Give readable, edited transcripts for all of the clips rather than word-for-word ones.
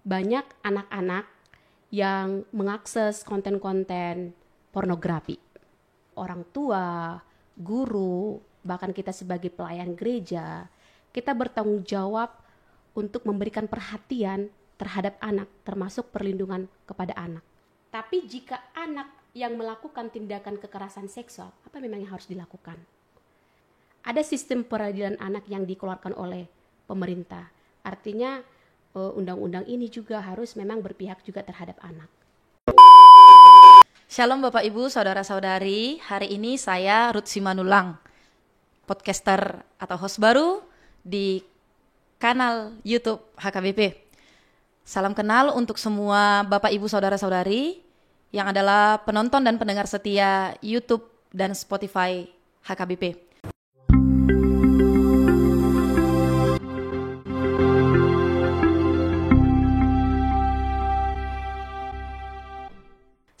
banyak anak-anak yang mengakses konten-konten pornografi. Orang tua, guru, bahkan kita sebagai pelayan gereja, kita bertanggung jawab untuk memberikan perhatian terhadap anak, termasuk perlindungan kepada anak. Tapi jika anak yang melakukan tindakan kekerasan seksual, apa memang yang harus dilakukan? Ada sistem peradilan anak yang dikeluarkan oleh pemerintah. Artinya undang-undang ini juga harus memang berpihak juga terhadap anak. Shalom Bapak Ibu, Saudara-saudari. Hari ini saya Ruth Simanulang, podcaster atau host baru di kanal YouTube HKBP. Salam kenal untuk semua Bapak Ibu Saudara-saudari yang adalah penonton dan pendengar setia YouTube dan Spotify HKBP.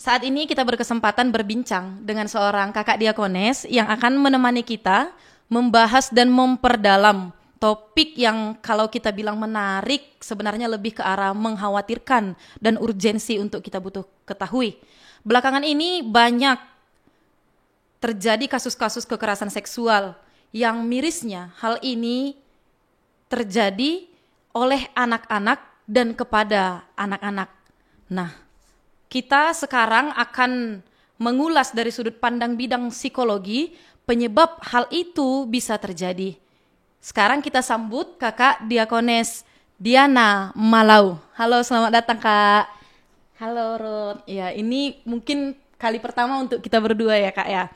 Saat ini kita berkesempatan berbincang dengan seorang kakak diakones yang akan menemani kita membahas dan memperdalam topik yang kalau kita bilang menarik sebenarnya lebih ke arah mengkhawatirkan dan urgensi untuk kita butuh ketahui. Belakangan ini banyak terjadi kasus-kasus kekerasan seksual yang mirisnya hal ini terjadi oleh anak-anak dan kepada anak-anak. Nah, kita sekarang akan mengulas dari sudut pandang bidang psikologi penyebab hal itu bisa terjadi. Sekarang kita sambut Kakak Diakones Diana Malau. Halo, selamat datang Kak. Halo Ruth. Ya, ini mungkin kali pertama untuk kita berdua ya Kak ya.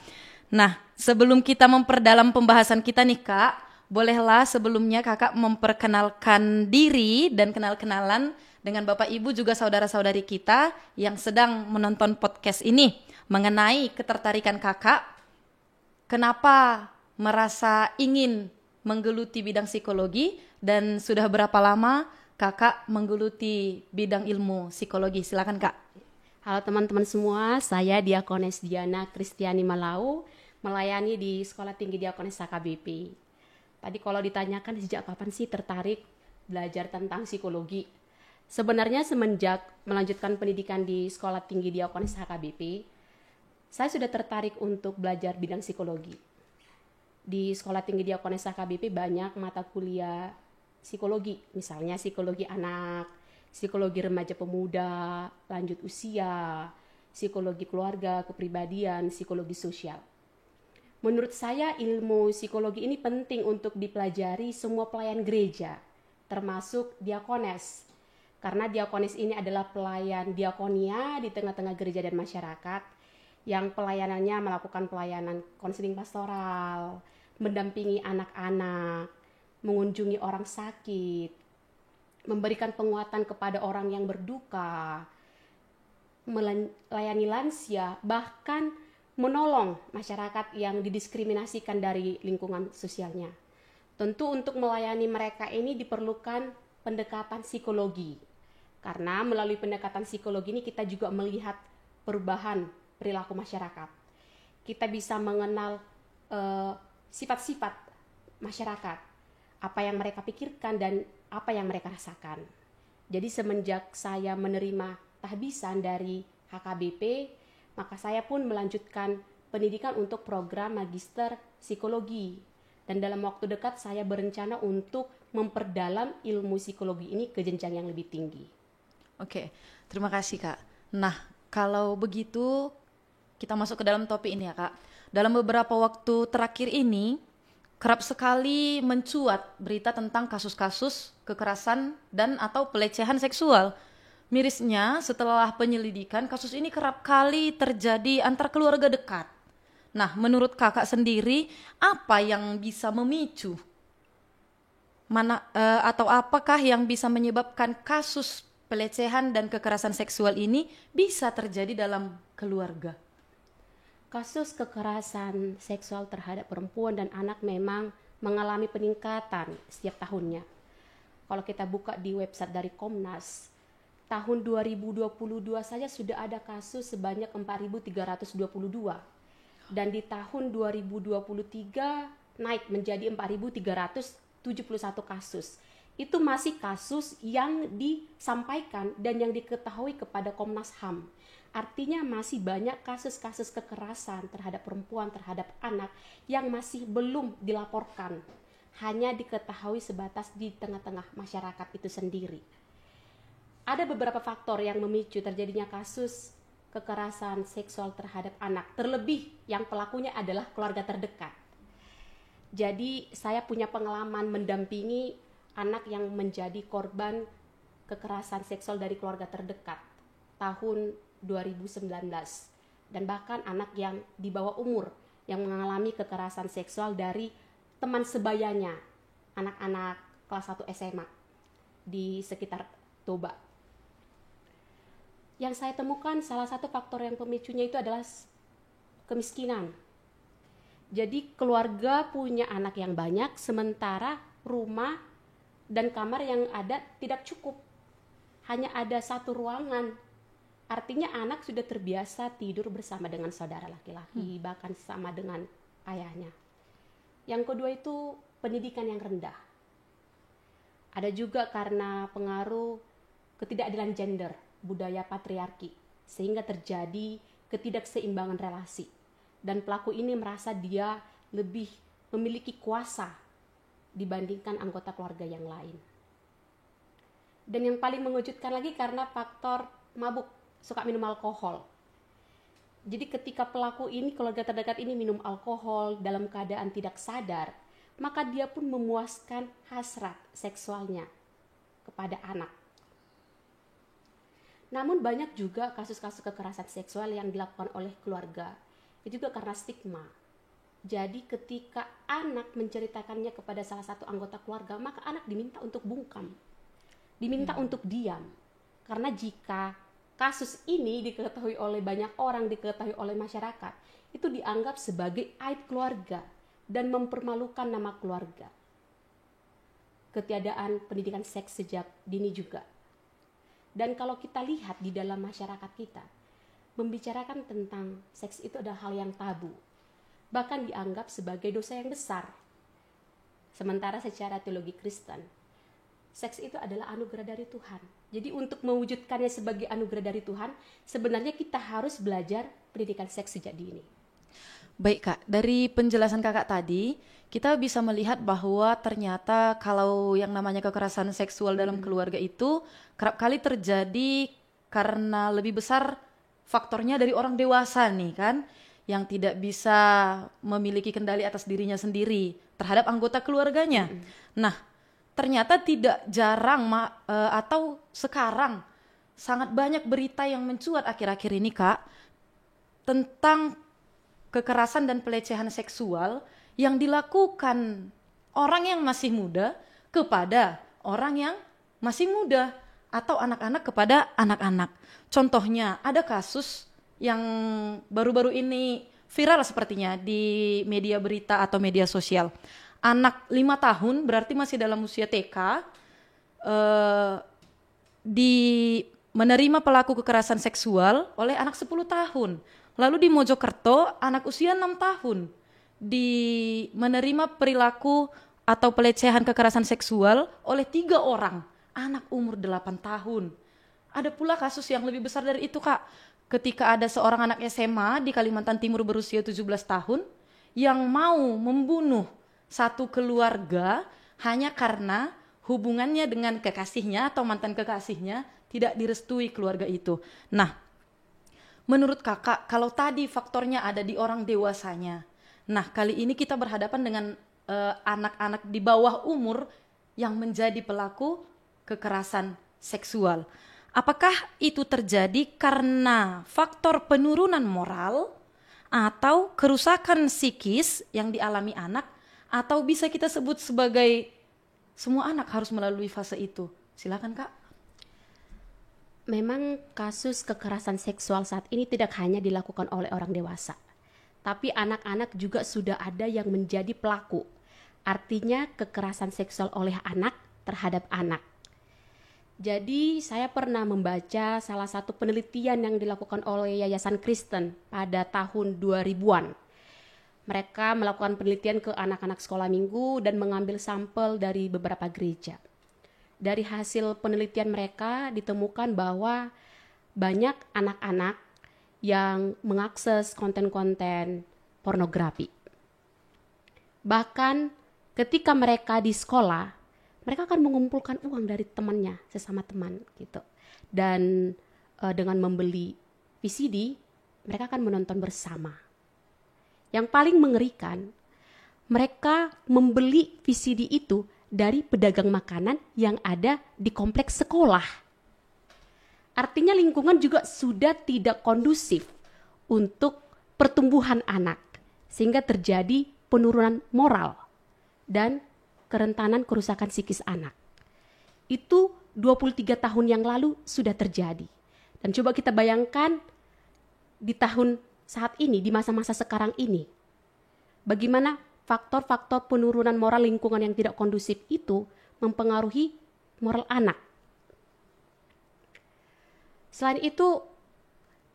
Nah, sebelum kita memperdalam pembahasan kita nih Kak, bolehlah sebelumnya Kakak memperkenalkan diri dan kenal-kenalan dengan Bapak Ibu juga saudara-saudari kita yang sedang menonton podcast ini mengenai ketertarikan Kakak, kenapa merasa ingin menggeluti bidang psikologi dan sudah berapa lama Kakak menggeluti bidang ilmu psikologi. Silakan Kak. Halo teman-teman semua, saya Diakones Diana Kristiani Malau, melayani di Sekolah Tinggi Diakones HKBP. Tadi kalau ditanyakan sejak kapan sih tertarik belajar tentang psikologi? Sebenarnya semenjak melanjutkan pendidikan di Sekolah Tinggi Diakones HKBP, saya sudah tertarik untuk belajar bidang psikologi. Di Sekolah Tinggi Diakones HKBP banyak mata kuliah psikologi, misalnya psikologi anak, psikologi remaja pemuda, lanjut usia, psikologi keluarga, kepribadian, psikologi sosial. Menurut saya ilmu psikologi ini penting untuk dipelajari semua pelayan gereja, termasuk diakones. Karena diakonis ini adalah pelayan diakonia di tengah-tengah gereja dan masyarakat yang pelayanannya melakukan pelayanan konseling pastoral, mendampingi anak-anak, mengunjungi orang sakit, memberikan penguatan kepada orang yang berduka, melayani lansia, bahkan menolong masyarakat yang didiskriminasikan dari lingkungan sosialnya. Tentu untuk melayani mereka ini diperlukan pendekatan psikologi. Karena melalui pendekatan psikologi ini kita juga melihat perubahan perilaku masyarakat. Kita bisa mengenal sifat-sifat masyarakat, apa yang mereka pikirkan dan apa yang mereka rasakan. Jadi semenjak saya menerima tahbisan dari HKBP, maka saya pun melanjutkan pendidikan untuk program magister psikologi. Dan dalam waktu dekat saya berencana untuk memperdalam ilmu psikologi ini ke jenjang yang lebih tinggi. Oke, terima kasih Kak. Nah, kalau begitu kita masuk ke dalam topik ini ya Kak. Dalam beberapa waktu terakhir ini, kerap sekali mencuat berita tentang kasus-kasus kekerasan dan atau pelecehan seksual. Mirisnya, setelah penyelidikan, kasus ini kerap kali terjadi antar keluarga dekat. Nah, menurut Kakak sendiri, apa yang bisa memicu? Atau apakah yang bisa menyebabkan kasus pelecehan dan kekerasan seksual ini bisa terjadi dalam keluarga? Kasus kekerasan seksual terhadap perempuan dan anak memang mengalami peningkatan setiap tahunnya. Kalau kita buka di website dari Komnas, tahun 2022 saja sudah ada kasus sebanyak 4.322. Dan di tahun 2023 naik menjadi 4.371 kasus. itu masih kasus yang disampaikan dan yang diketahui kepada Komnas HAM. Artinya masih banyak kasus-kasus kekerasan terhadap perempuan, terhadap anak yang masih belum dilaporkan. Hanya diketahui sebatas di tengah-tengah masyarakat itu sendiri. Ada beberapa faktor yang memicu terjadinya kasus kekerasan seksual terhadap anak. Terlebih yang pelakunya adalah keluarga terdekat. Jadi saya punya pengalaman mendampingi anak yang menjadi korban kekerasan seksual dari keluarga terdekat tahun 2019, dan bahkan anak yang di bawah umur yang mengalami kekerasan seksual dari teman sebayanya, anak-anak kelas 1 SMA di sekitar Toba. Yang saya temukan salah satu faktor yang pemicunya itu adalah kemiskinan. Jadi keluarga punya anak yang banyak, sementara rumah dan kamar yang ada tidak cukup. Hanya ada satu ruangan. Artinya anak sudah terbiasa tidur bersama dengan saudara laki-laki, bahkan sama dengan ayahnya. Yang kedua itu pendidikan yang rendah. Ada juga karena pengaruh ketidakadilan gender, budaya patriarki, sehingga terjadi ketidakseimbangan relasi. Dan pelaku ini merasa dia lebih memiliki kuasa dibandingkan anggota keluarga yang lain. Dan yang paling mengejutkan lagi karena faktor mabuk, suka minum alkohol. Jadi ketika pelaku ini, keluarga terdekat ini minum alkohol dalam keadaan tidak sadar, maka dia pun memuaskan hasrat seksualnya kepada anak. Namun banyak juga kasus-kasus kekerasan seksual yang dilakukan oleh keluarga, itu juga karena stigma. Jadi ketika anak menceritakannya kepada salah satu anggota keluarga, maka anak diminta untuk bungkam, diminta untuk diam. Karena jika kasus ini diketahui oleh banyak orang, diketahui oleh masyarakat, itu dianggap sebagai aib keluarga dan mempermalukan nama keluarga. Ketiadaan pendidikan seks sejak dini juga. Dan kalau kita lihat di dalam masyarakat kita, membicarakan tentang seks itu adalah hal yang tabu, bahkan dianggap sebagai dosa yang besar. Sementara secara teologi Kristen, seks itu adalah anugerah dari Tuhan. Jadi untuk mewujudkannya sebagai anugerah dari Tuhan, sebenarnya kita harus belajar pendidikan seks sejak dini. Baik Kak, dari penjelasan Kakak tadi, kita bisa melihat bahwa ternyata kalau yang namanya kekerasan seksual dalam keluarga itu kerap kali terjadi karena lebih besar faktornya dari orang dewasa nih kan, yang tidak bisa memiliki kendali atas dirinya sendiri terhadap anggota keluarganya. Nah, ternyata tidak jarang atau sekarang sangat banyak berita yang mencuat akhir-akhir ini Kak tentang kekerasan dan pelecehan seksual yang dilakukan orang yang masih muda kepada orang yang masih muda atau anak-anak kepada anak-anak. Contohnya ada kasus yang baru-baru ini viral sepertinya di media berita atau media sosial. Anak 5 tahun berarti masih dalam usia TK menerima pelaku kekerasan seksual oleh anak 10 tahun. Lalu di Mojokerto anak usia 6 tahun menerima perilaku atau pelecehan kekerasan seksual oleh 3 orang anak umur 8 tahun. Ada pula kasus yang lebih besar dari itu Kak, ketika ada seorang anak SMA di Kalimantan Timur berusia 17 tahun yang mau membunuh satu keluarga hanya karena hubungannya dengan kekasihnya atau mantan kekasihnya tidak direstui keluarga itu. Nah, menurut Kakak, kalau tadi faktornya ada di orang dewasanya, nah kali ini kita berhadapan dengan anak-anak di bawah umur yang menjadi pelaku kekerasan seksual. Apakah itu terjadi karena faktor penurunan moral atau kerusakan psikis yang dialami anak, atau bisa kita sebut sebagai semua anak harus melalui fase itu? Silakan Kak. Memang kasus kekerasan seksual saat ini tidak hanya dilakukan oleh orang dewasa, tapi anak-anak juga sudah ada yang menjadi pelaku. Artinya kekerasan seksual oleh anak terhadap anak. Jadi saya pernah membaca salah satu penelitian yang dilakukan oleh Yayasan Kristen pada tahun 2000-an. Mereka melakukan penelitian ke anak-anak sekolah minggu dan mengambil sampel dari beberapa gereja. Dari hasil penelitian mereka ditemukan bahwa banyak anak-anak yang mengakses konten-konten pornografi. Bahkan ketika mereka di sekolah, mereka akan mengumpulkan uang dari temannya, sesama teman gitu. Dan dengan membeli VCD, mereka akan menonton bersama. Yang paling mengerikan, mereka membeli VCD itu dari pedagang makanan yang ada di kompleks sekolah. Artinya lingkungan juga sudah tidak kondusif untuk pertumbuhan anak, sehingga terjadi penurunan moral dan kerentanan kerusakan psikis anak. Itu 23 tahun yang lalu sudah terjadi. Dan coba kita bayangkan di tahun saat ini, di masa-masa sekarang ini, bagaimana faktor-faktor penurunan moral lingkungan yang tidak kondusif itu mempengaruhi moral anak. Selain itu,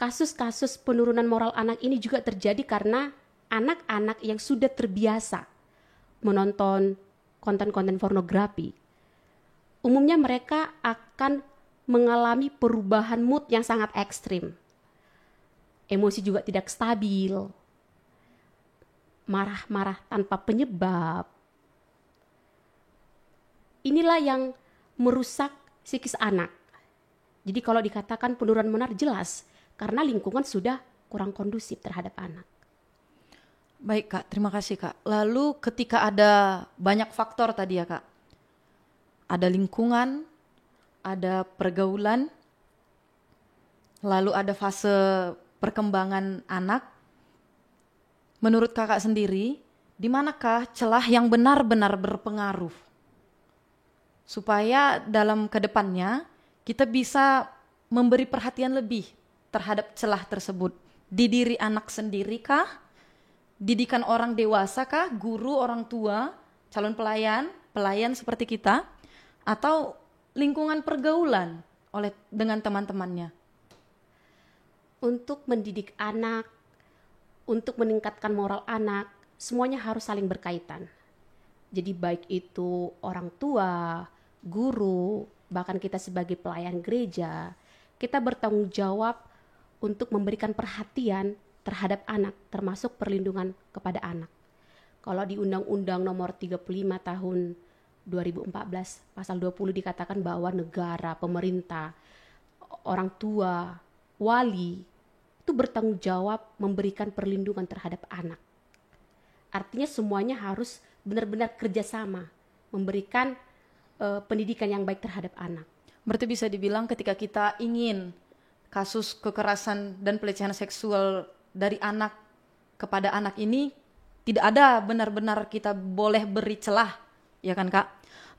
kasus-kasus penurunan moral anak ini juga terjadi karena anak-anak yang sudah terbiasa menonton konten-konten pornografi, umumnya mereka akan mengalami perubahan mood yang sangat ekstrim. Emosi juga tidak stabil, marah-marah tanpa penyebab. Inilah yang merusak psikis anak. Jadi kalau dikatakan penurunan moral jelas, karena lingkungan sudah kurang kondusif terhadap anak. Baik Kak, terima kasih Kak. Lalu ketika ada banyak faktor tadi ya Kak, ada lingkungan, ada pergaulan, lalu ada fase perkembangan anak. Menurut Kakak sendiri, di manakah celah yang benar-benar berpengaruh supaya dalam kedepannya kita bisa memberi perhatian lebih terhadap celah tersebut? Di diri anak sendiri kah? Didikan orang dewasa kah? Guru, orang tua, calon pelayan seperti kita? Atau lingkungan pergaulan dengan teman-temannya? Untuk mendidik anak, untuk meningkatkan moral anak, semuanya harus saling berkaitan. Jadi baik itu orang tua, guru, bahkan kita sebagai pelayan gereja, kita bertanggung jawab untuk memberikan perhatian terhadap anak, termasuk perlindungan kepada anak. Kalau di Undang-Undang Nomor 35 Tahun 2014, Pasal 20 dikatakan bahwa negara, pemerintah, orang tua, wali, itu bertanggung jawab memberikan perlindungan terhadap anak. Artinya semuanya harus benar-benar kerjasama, memberikan pendidikan yang baik terhadap anak. Berarti bisa dibilang ketika kita ingin kasus kekerasan dan pelecehan seksual dari anak kepada anak ini, tidak ada benar-benar kita boleh beri celah, ya kan Kak?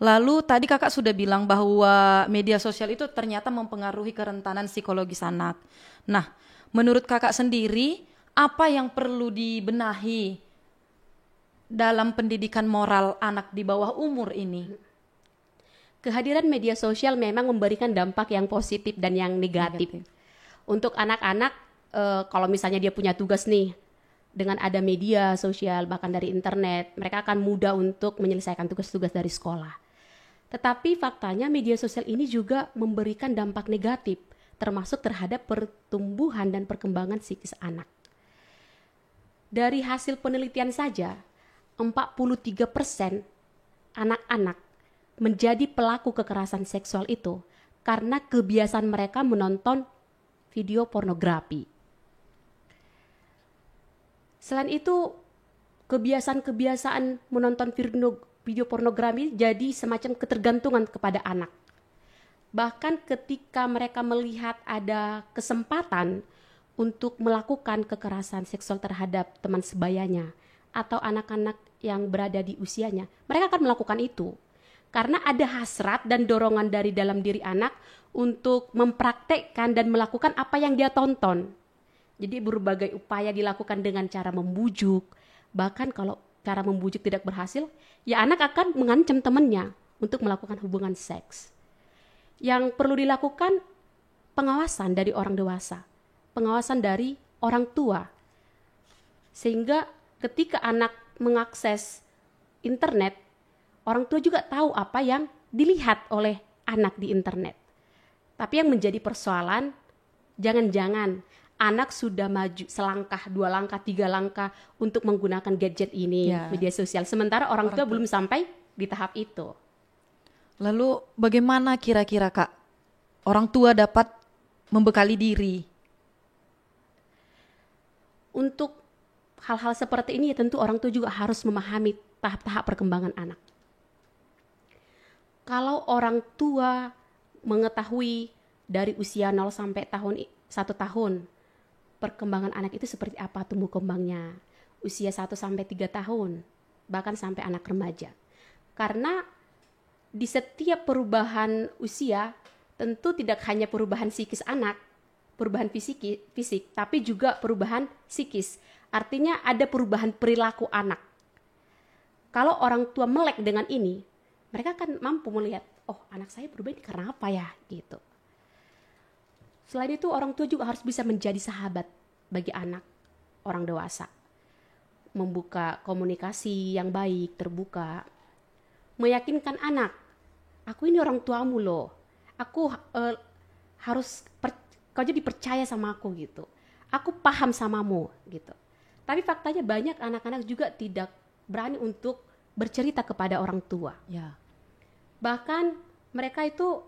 Lalu tadi Kakak sudah bilang bahwa media sosial itu ternyata mempengaruhi kerentanan psikologis anak. Nah, menurut Kakak sendiri, apa yang perlu dibenahi dalam pendidikan moral anak di bawah umur ini? Kehadiran media sosial memang memberikan dampak yang positif dan yang negatif. Untuk anak-anak, kalau misalnya dia punya tugas nih, dengan ada media sosial, bahkan dari internet, mereka akan mudah untuk menyelesaikan tugas-tugas dari sekolah. Tetapi faktanya media sosial ini juga memberikan dampak negatif, termasuk terhadap pertumbuhan dan perkembangan psikis anak. Dari hasil penelitian saja, 43% anak-anak menjadi pelaku kekerasan seksual itu karena kebiasaan mereka menonton video pornografi. Selain itu, kebiasaan-kebiasaan menonton video pornografi jadi semacam ketergantungan kepada anak. Bahkan ketika mereka melihat ada kesempatan untuk melakukan kekerasan seksual terhadap teman sebayanya atau anak-anak yang berada di usianya, mereka akan melakukan itu. Karena ada hasrat dan dorongan dari dalam diri anak untuk mempraktekkan dan melakukan apa yang dia tonton. Jadi berbagai upaya dilakukan dengan cara membujuk. Bahkan kalau cara membujuk tidak berhasil, ya anak akan mengancam temannya untuk melakukan hubungan seks. Yang perlu dilakukan pengawasan dari orang dewasa, pengawasan dari orang tua. Sehingga ketika anak mengakses internet, orang tua juga tahu apa yang dilihat oleh anak di internet. Tapi yang menjadi persoalan, jangan-jangan anak sudah maju selangkah, 2 langkah, 3 langkah untuk menggunakan gadget ini, media sosial. Sementara orang tua belum sampai di tahap itu. Lalu bagaimana kira-kira Kak orang tua dapat membekali diri? Untuk hal-hal seperti ini tentu orang tua juga harus memahami tahap-tahap perkembangan anak. Kalau orang tua mengetahui dari usia 0 sampai 1 tahun perkembangan anak itu seperti apa tumbuh kembangnya, usia 1 sampai 3 tahun, bahkan sampai anak remaja. Karena di setiap perubahan usia tentu tidak hanya perubahan psikis anak, perubahan fisik, tapi juga perubahan psikis. Artinya ada perubahan perilaku anak. Kalau orang tua melek dengan ini, mereka akan mampu melihat, oh anak saya berubah ini karena apa ya gitu. Selain itu orang tua juga harus bisa menjadi sahabat bagi anak, orang dewasa. Membuka komunikasi yang baik, terbuka. Meyakinkan anak, aku ini orang tuamu loh. Aku kau jadi percaya sama aku gitu. Aku paham samamu gitu. Tapi faktanya banyak anak-anak juga tidak berani untuk bercerita kepada orang tua. Ya. Bahkan mereka itu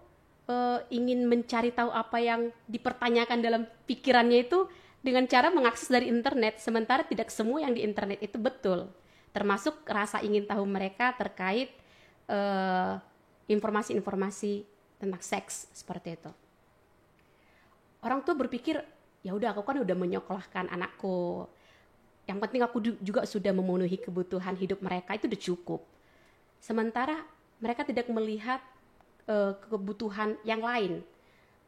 ingin mencari tahu apa yang dipertanyakan dalam pikirannya itu dengan cara mengakses dari internet. Sementara tidak semua yang di internet itu betul. Termasuk rasa ingin tahu mereka terkait informasi-informasi tentang seks seperti itu. Orang tua berpikir, ya udah aku kan udah menyekolahkan anakku. Yang penting aku juga sudah memenuhi kebutuhan hidup mereka, itu udah cukup. Sementara mereka tidak melihat kebutuhan yang lain,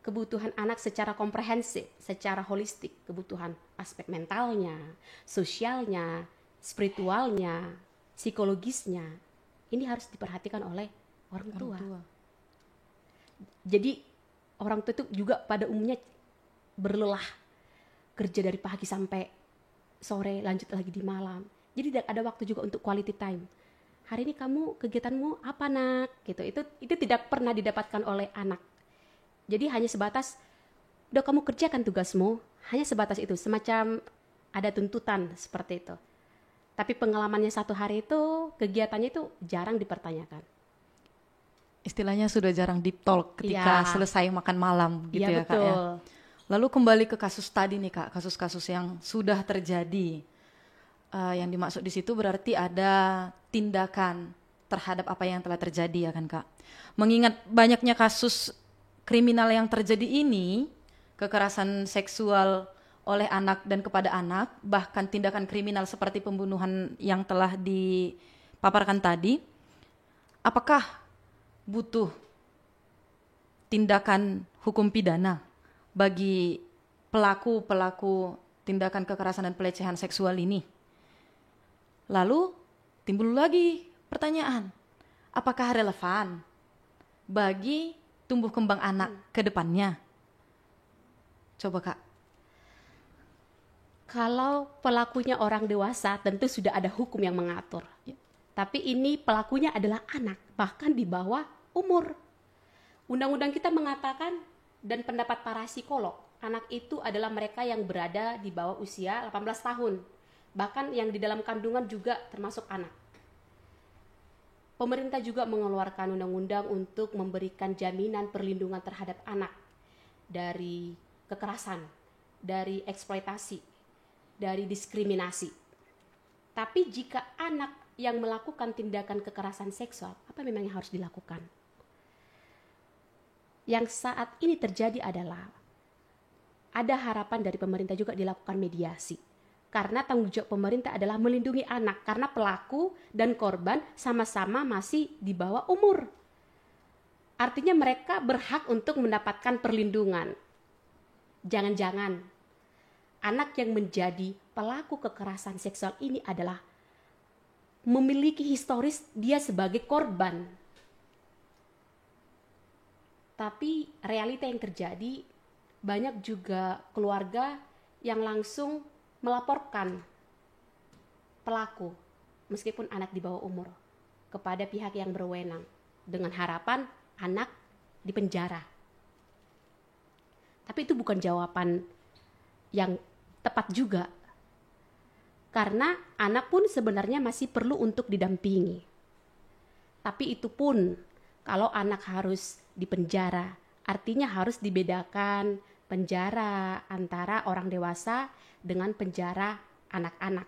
kebutuhan anak secara komprehensif, secara holistik, kebutuhan aspek mentalnya, sosialnya, spiritualnya, psikologisnya. Ini harus diperhatikan oleh orang tua. Jadi orang tua itu juga pada umumnya berlelah kerja dari pagi sampai sore, lanjut lagi di malam. Jadi tidak ada waktu juga untuk quality time. Hari ini kamu kegiatanmu apa nak? Gitu. Itu tidak pernah didapatkan oleh anak. Jadi hanya sebatas, udah kamu kerjakan tugasmu, hanya sebatas itu. Semacam ada tuntutan seperti itu. Tapi pengalamannya 1 hari itu, kegiatannya itu jarang dipertanyakan. Istilahnya sudah jarang deep talk ketika selesai makan malam gitu ya betul. Kak ya. Lalu kembali ke kasus tadi nih Kak, kasus-kasus yang sudah terjadi. Yang dimaksud di situ berarti ada tindakan terhadap apa yang telah terjadi ya kan Kak. Mengingat banyaknya kasus kriminal yang terjadi ini, kekerasan seksual oleh anak dan kepada anak, bahkan tindakan kriminal seperti pembunuhan yang telah dipaparkan tadi, apakah butuh tindakan hukum pidana bagi pelaku-pelaku tindakan kekerasan dan pelecehan seksual ini? Lalu timbul lagi pertanyaan, apakah relevan bagi tumbuh kembang anak ke depannya? Coba Kak. Kalau pelakunya orang dewasa, tentu sudah ada hukum yang mengatur. Tapi ini pelakunya adalah anak, bahkan di bawah umur. Undang-undang kita mengatakan, dan pendapat para psikolog, anak itu adalah mereka yang berada di bawah usia 18 tahun. Bahkan yang di dalam kandungan juga termasuk anak. Pemerintah juga mengeluarkan undang-undang untuk memberikan jaminan perlindungan terhadap anak dari kekerasan, dari eksploitasi, dari diskriminasi. Tapi jika anak yang melakukan tindakan kekerasan seksual, apa memang yang harus dilakukan? Yang saat ini terjadi adalah ada harapan dari pemerintah juga dilakukan mediasi. Karena tanggung jawab pemerintah adalah melindungi anak, karena pelaku dan korban sama-sama masih di bawah umur. Artinya mereka berhak untuk mendapatkan perlindungan. Jangan-jangan anak yang menjadi pelaku kekerasan seksual ini adalah memiliki historis dia sebagai korban. Tapi realita yang terjadi, banyak juga keluarga yang langsung melaporkan pelaku meskipun anak di bawah umur kepada pihak yang berwenang dengan harapan anak di penjara. Tapi itu bukan jawaban yang tepat juga. Karena anak pun sebenarnya masih perlu untuk didampingi. Tapi itu pun kalau anak harus di penjara, artinya harus dibedakan penjara antara orang dewasa dengan penjara anak-anak.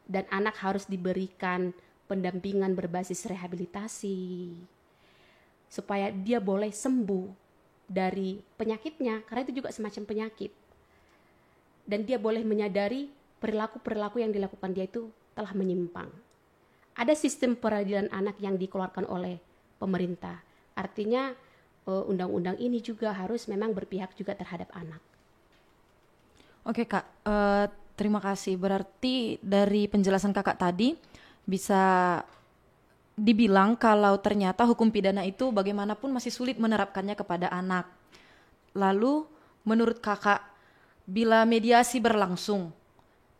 Dan anak harus diberikan pendampingan berbasis rehabilitasi supaya dia boleh sembuh dari penyakitnya, karena itu juga semacam penyakit. Dan dia boleh menyadari perilaku-perilaku yang dilakukan dia itu telah menyimpang. Ada sistem peradilan anak yang dikeluarkan oleh pemerintah. Artinya undang-undang ini juga harus memang berpihak juga terhadap anak. Oke Kak, terima kasih. Berarti dari penjelasan Kakak tadi bisa dibilang kalau ternyata hukum pidana itu bagaimanapun masih sulit menerapkannya kepada anak. Lalu menurut Kakak, bila mediasi berlangsung,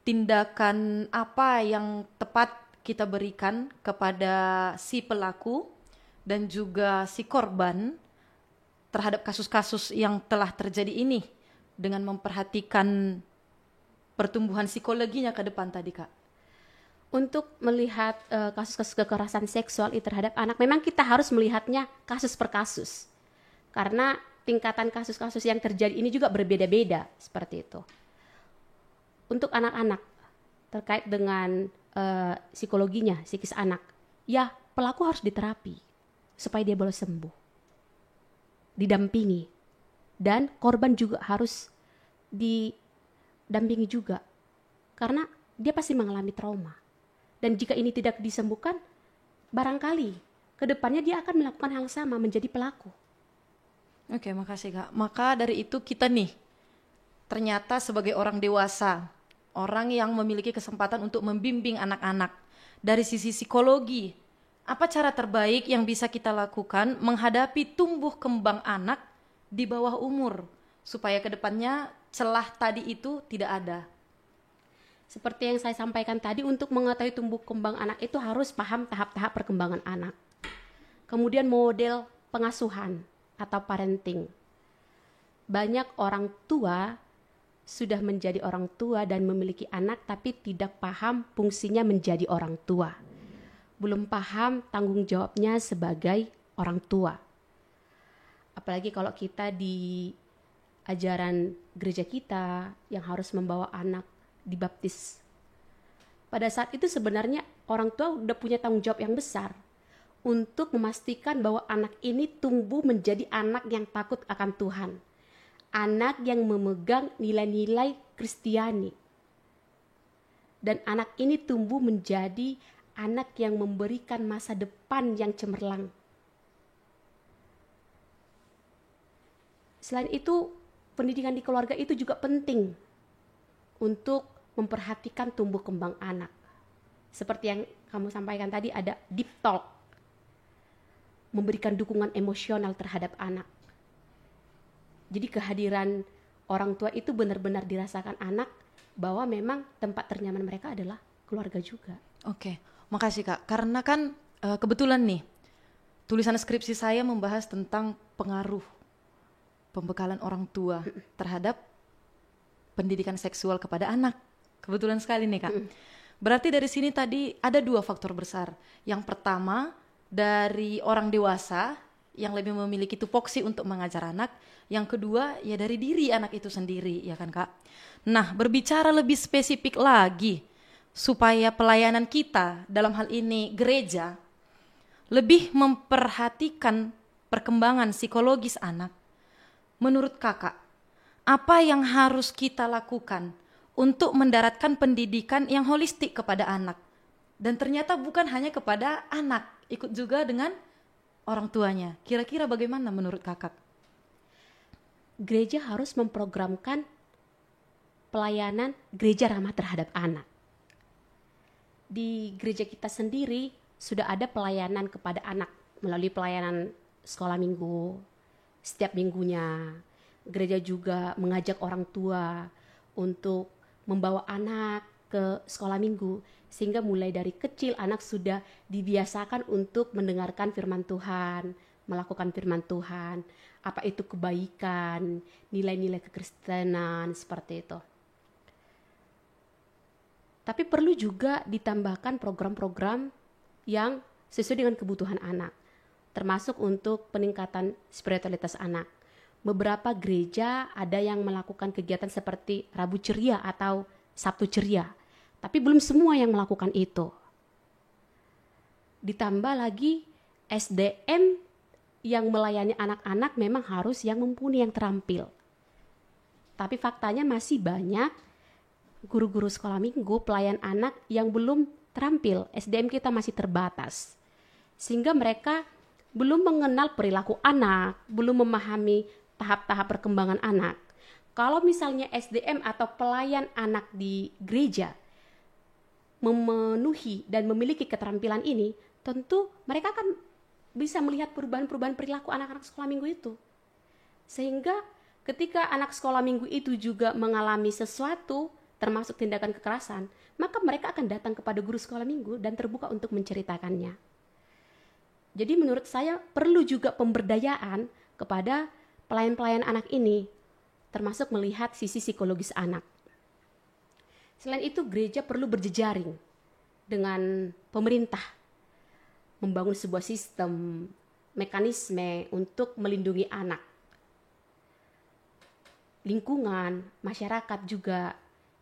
tindakan apa yang tepat kita berikan kepada si pelaku dan juga si korban terhadap kasus-kasus yang telah terjadi ini dengan memperhatikan pertumbuhan psikologinya ke depan tadi, Kak? Untuk melihat kasus-kasus kekerasan seksual terhadap anak, memang kita harus melihatnya kasus per kasus. Karena tingkatan kasus-kasus yang terjadi ini juga berbeda-beda, seperti itu. Untuk anak-anak, terkait dengan psikologinya, psikis anak, ya pelaku harus diterapi supaya dia boleh sembuh, didampingi, dan korban juga harus didampingi juga, karena dia pasti mengalami trauma. Dan jika ini tidak disembuhkan, barangkali kedepannya dia akan melakukan hal sama, menjadi pelaku. Oke, makasih Kak. Maka dari itu kita nih, ternyata sebagai orang dewasa, orang yang memiliki kesempatan untuk membimbing anak-anak dari sisi psikologi, apa cara terbaik yang bisa kita lakukan menghadapi tumbuh kembang anak di bawah umur supaya kedepannya celah tadi itu tidak ada? Seperti yang saya sampaikan tadi, untuk mengetahui tumbuh kembang anak itu harus paham tahap-tahap perkembangan anak. Kemudian model pengasuhan atau parenting. Banyak orang tua sudah menjadi orang tua dan memiliki anak tapi tidak paham fungsinya menjadi orang tua. Belum paham tanggung jawabnya sebagai orang tua. Apalagi kalau kita di ajaran gereja kita yang harus membawa anak dibaptis. Pada saat itu sebenarnya orang tua udah punya tanggung jawab yang besar untuk memastikan bahwa anak ini tumbuh menjadi anak yang takut akan Tuhan. Anak yang memegang nilai-nilai Kristiani. Dan anak ini tumbuh menjadi anak yang memberikan masa depan yang cemerlang. Selain itu, pendidikan di keluarga itu juga penting untuk memperhatikan tumbuh kembang anak. Seperti yang kamu sampaikan tadi, ada deep talk. Memberikan dukungan emosional terhadap anak. Jadi kehadiran orang tua itu benar-benar dirasakan anak bahwa memang tempat ternyaman mereka adalah keluarga juga. Oke, makasih Kak. Karena kan kebetulan nih, tulisan skripsi saya membahas tentang pengaruh pembekalan orang tua terhadap pendidikan seksual kepada anak. Kebetulan sekali nih Kak. Berarti dari sini tadi ada 2 faktor besar. Yang pertama, dari orang dewasa yang lebih memiliki tupoksi untuk mengajar anak. Yang kedua, ya dari diri anak itu sendiri, ya kan Kak? Nah, berbicara lebih spesifik lagi, supaya pelayanan kita, dalam hal ini gereja, lebih memperhatikan perkembangan psikologis anak. Menurut Kakak, apa yang harus kita lakukan untuk mendaratkan pendidikan yang holistik kepada anak? Dan ternyata bukan hanya kepada anak, ikut juga dengan orang tuanya. Kira-kira bagaimana menurut Kakak? Gereja harus memprogramkan pelayanan gereja ramah terhadap anak. Di gereja kita sendiri sudah ada pelayanan kepada anak melalui pelayanan sekolah minggu. Setiap minggunya gereja juga mengajak orang tua untuk membawa anak ke sekolah minggu, sehingga mulai dari kecil anak sudah dibiasakan untuk mendengarkan firman Tuhan, melakukan firman Tuhan, apa itu kebaikan, nilai-nilai kekristenan, seperti itu. Tapi perlu juga ditambahkan program-program yang sesuai dengan kebutuhan anak, termasuk untuk peningkatan spiritualitas anak. Beberapa gereja ada yang melakukan kegiatan seperti Rabu Ceria atau Sabtu Ceria, tapi belum semua yang melakukan itu. Ditambah lagi SDM yang melayani anak-anak memang harus yang mumpuni, yang terampil. Tapi faktanya masih banyak guru-guru sekolah minggu, pelayan anak yang belum terampil. SDM kita masih terbatas. Sehingga mereka belum mengenal perilaku anak, belum memahami tahap-tahap perkembangan anak. Kalau misalnya SDM atau pelayan anak di gereja memenuhi dan memiliki keterampilan ini, tentu mereka akan bisa melihat perubahan-perubahan perilaku anak-anak sekolah minggu itu. Sehingga ketika anak sekolah minggu itu juga mengalami sesuatu, termasuk tindakan kekerasan, maka mereka akan datang kepada guru sekolah minggu dan terbuka untuk menceritakannya. Jadi menurut saya perlu juga pemberdayaan kepada pelayan-pelayan anak ini, termasuk melihat sisi psikologis anak. Selain itu, gereja perlu berjejaring dengan pemerintah, membangun sebuah sistem, mekanisme untuk melindungi anak. Lingkungan, masyarakat juga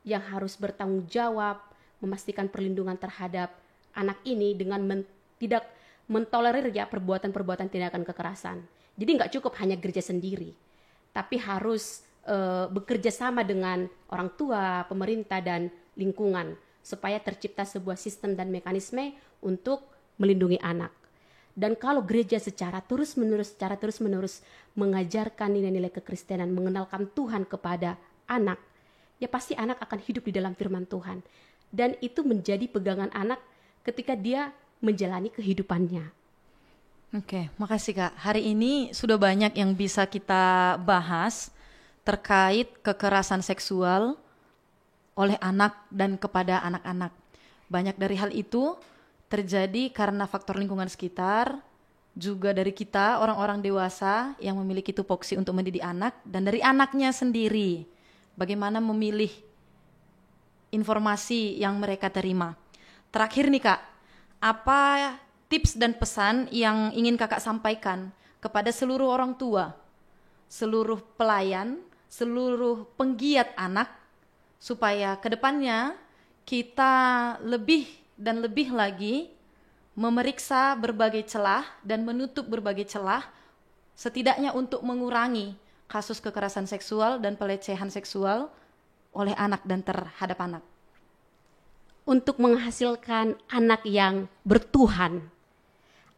yang harus bertanggung jawab memastikan perlindungan terhadap anak ini dengan tidak mentolerir ya perbuatan-perbuatan tindakan kekerasan. Jadi nggak cukup hanya gereja sendiri, tapi harus bekerja sama dengan orang tua, pemerintah, dan lingkungan supaya tercipta sebuah sistem dan mekanisme untuk melindungi anak. Dan kalau gereja secara terus-menerus mengajarkan nilai-nilai kekristenan, mengenalkan Tuhan kepada anak, ya pasti anak akan hidup di dalam firman Tuhan. Dan itu menjadi pegangan anak ketika dia menjalani kehidupannya. Oke, makasih Kak. Hari ini sudah banyak yang bisa kita bahas terkait kekerasan seksual oleh anak dan kepada anak-anak. Banyak dari hal itu terjadi karena faktor lingkungan sekitar, juga dari kita orang-orang dewasa yang memiliki tupoksi untuk mendidik anak, dan dari anaknya sendiri. Bagaimana memilih informasi yang mereka terima. Terakhir nih Kak, apa tips dan pesan yang ingin Kakak sampaikan kepada seluruh orang tua, seluruh pelayan, seluruh penggiat anak, supaya kedepannya kita lebih dan lebih lagi memeriksa berbagai celah dan menutup berbagai celah, setidaknya untuk mengurangi kasus kekerasan seksual dan pelecehan seksual oleh anak dan terhadap anak. Untuk menghasilkan anak yang bertuhan,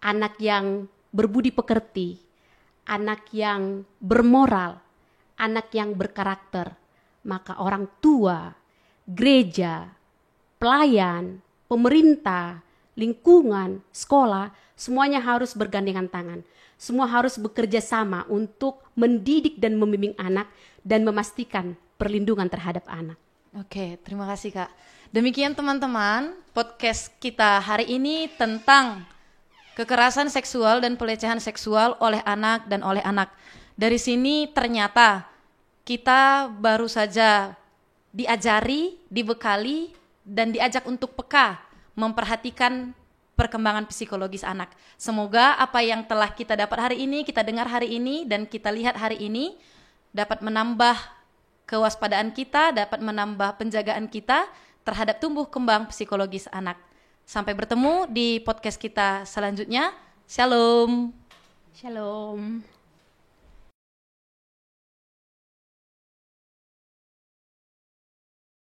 anak yang berbudi pekerti, anak yang bermoral, anak yang berkarakter, maka orang tua, gereja, pelayan, pemerintah, lingkungan, sekolah, semuanya harus bergandengan tangan. Semua harus bekerja sama untuk mendidik dan membimbing anak dan memastikan perlindungan terhadap anak. Oke, terima kasih Kak. Demikian teman-teman, podcast kita hari ini tentang kekerasan seksual dan pelecehan seksual oleh anak dan oleh anak. Dari sini ternyata kita baru saja diajari, dibekali, dan diajak untuk peka memperhatikan perkembangan psikologis anak. Semoga apa yang telah kita dapat hari ini, kita dengar hari ini, dan kita lihat hari ini dapat menambah kewaspadaan kita, dapat menambah penjagaan kita terhadap tumbuh kembang psikologis anak. Sampai bertemu di podcast kita selanjutnya. Shalom. Shalom.